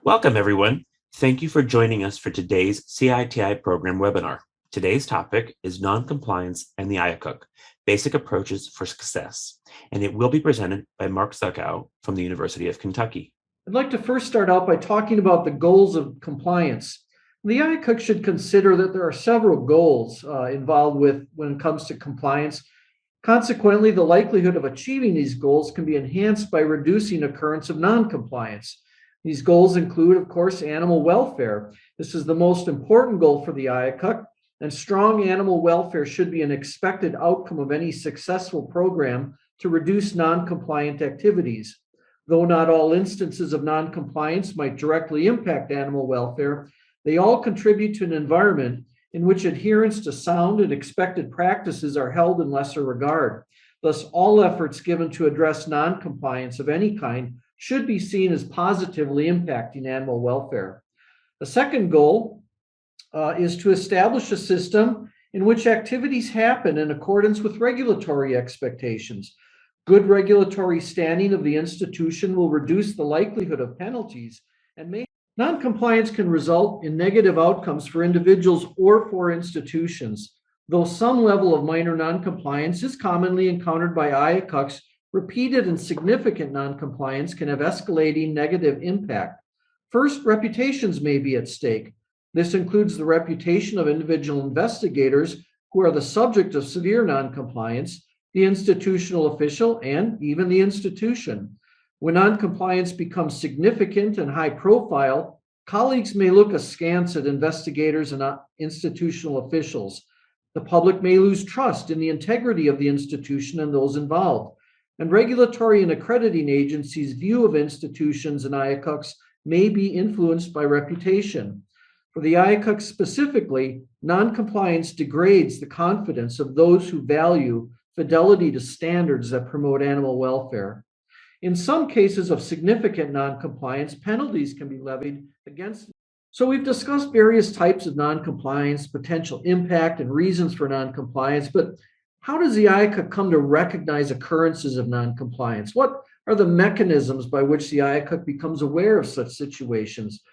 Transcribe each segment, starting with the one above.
Welcome, everyone. Thank you for joining us for today's CITI program webinar. Today's topic is Noncompliance and the IACUC, Basic Approaches for Success, and it will be presented by Mark Zuckow from the University of Kentucky. I'd like to first start out by talking about the goals of compliance. The IACUC should consider that there are several goals involved when it comes to compliance. Consequently, the likelihood of achieving these goals can be enhanced by reducing occurrence of noncompliance. These goals include, of course, animal welfare. This is the most important goal for the IACUC, and strong animal welfare should be an expected outcome of any successful program to reduce noncompliant activities. Though not all instances of noncompliance might directly impact animal welfare, they all contribute to an environment in which adherence to sound and expected practices are held in lesser regard. Thus, all efforts given to address noncompliance of any kind should be seen as positively impacting animal welfare. The second goal is to establish a system in which activities happen in accordance with regulatory expectations. Good regulatory standing of the institution will reduce the likelihood of penalties and noncompliance can result in negative outcomes for individuals or for institutions. Though some level of minor noncompliance is commonly encountered by IACUCs, repeated and significant noncompliance can have escalating negative impact. First, reputations may be at stake. This includes the reputation of individual investigators who are the subject of severe noncompliance, the institutional official, and even the institution. When noncompliance becomes significant and high profile, colleagues may look askance at investigators and institutional officials. The public may lose trust in the integrity of the institution and those involved. And regulatory and accrediting agencies' view of institutions and IACUCs may be influenced by reputation. For the IACUC specifically, noncompliance degrades the confidence of those who value fidelity to standards that promote animal welfare. In some cases of significant noncompliance, penalties can be levied against. So we've discussed various types of noncompliance, potential impact, and reasons for noncompliance, but how does the IACUC come to recognize occurrences of noncompliance? What are the mechanisms by which the IACUC becomes aware of such situations?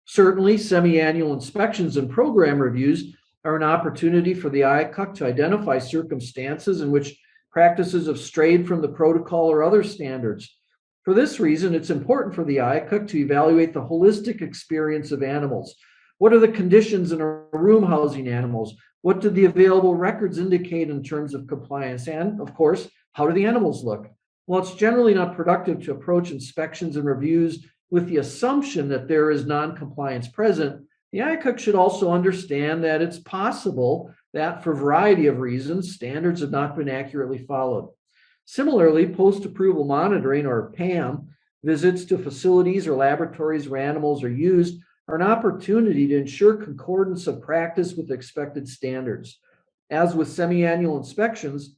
Certainly, semi-annual inspections and program reviews are an opportunity for the IACUC to identify circumstances in which practices have strayed from the protocol or other standards. For this reason, it's important for the IACUC to evaluate the holistic experience of animals. What are the conditions in a room housing animals? What do the available records indicate in terms of compliance? And, of course, how do the animals look? While it's generally not productive to approach inspections and reviews with the assumption that there is noncompliance present, the IACUC should also understand that it's possible that for a variety of reasons, standards have not been accurately followed. Similarly, post-approval monitoring, or PAM, visits to facilities or laboratories where animals are used are an opportunity to ensure concordance of practice with expected standards. As with semi-annual inspections,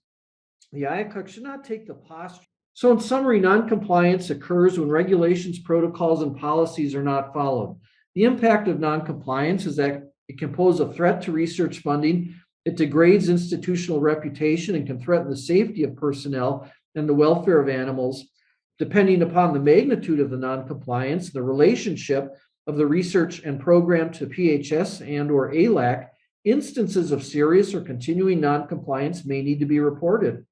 the IACUC should not take the posture. So in summary, noncompliance occurs when regulations, protocols, and policies are not followed. The impact of noncompliance is that it can pose a threat to research funding, it degrades institutional reputation, and can threaten the safety of personnel and the welfare of animals. Depending upon the magnitude of the noncompliance, the relationship of the research and program to PHS and or ALAC, instances of serious or continuing noncompliance may need to be reported.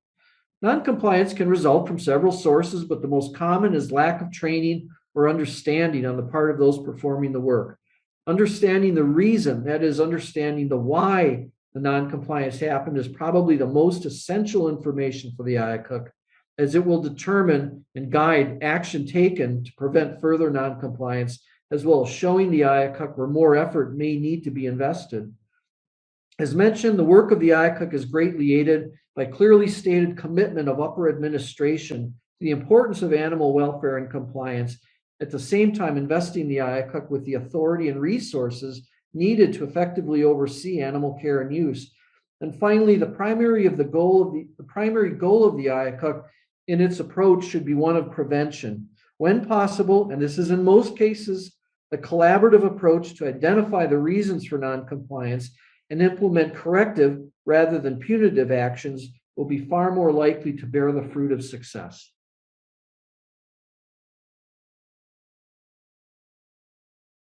Noncompliance can result from several sources, but the most common is lack of training or understanding on the part of those performing the work. Understanding the reason, that is, understanding the why the noncompliance happened, is probably the most essential information for the IACUC, as it will determine and guide action taken to prevent further noncompliance, as well as showing the IACUC where more effort may need to be invested. As mentioned, the work of the IACUC is greatly aided by clearly stated commitment of upper administration to the importance of animal welfare and compliance, at the same time investing the IACUC with the authority and resources needed to effectively oversee animal care and use. And finally, the primary goal of the IACUC in its approach should be one of prevention. When possible, and this is in most cases, the collaborative approach to identify the reasons for noncompliance and implement corrective rather than punitive actions will be far more likely to bear the fruit of success.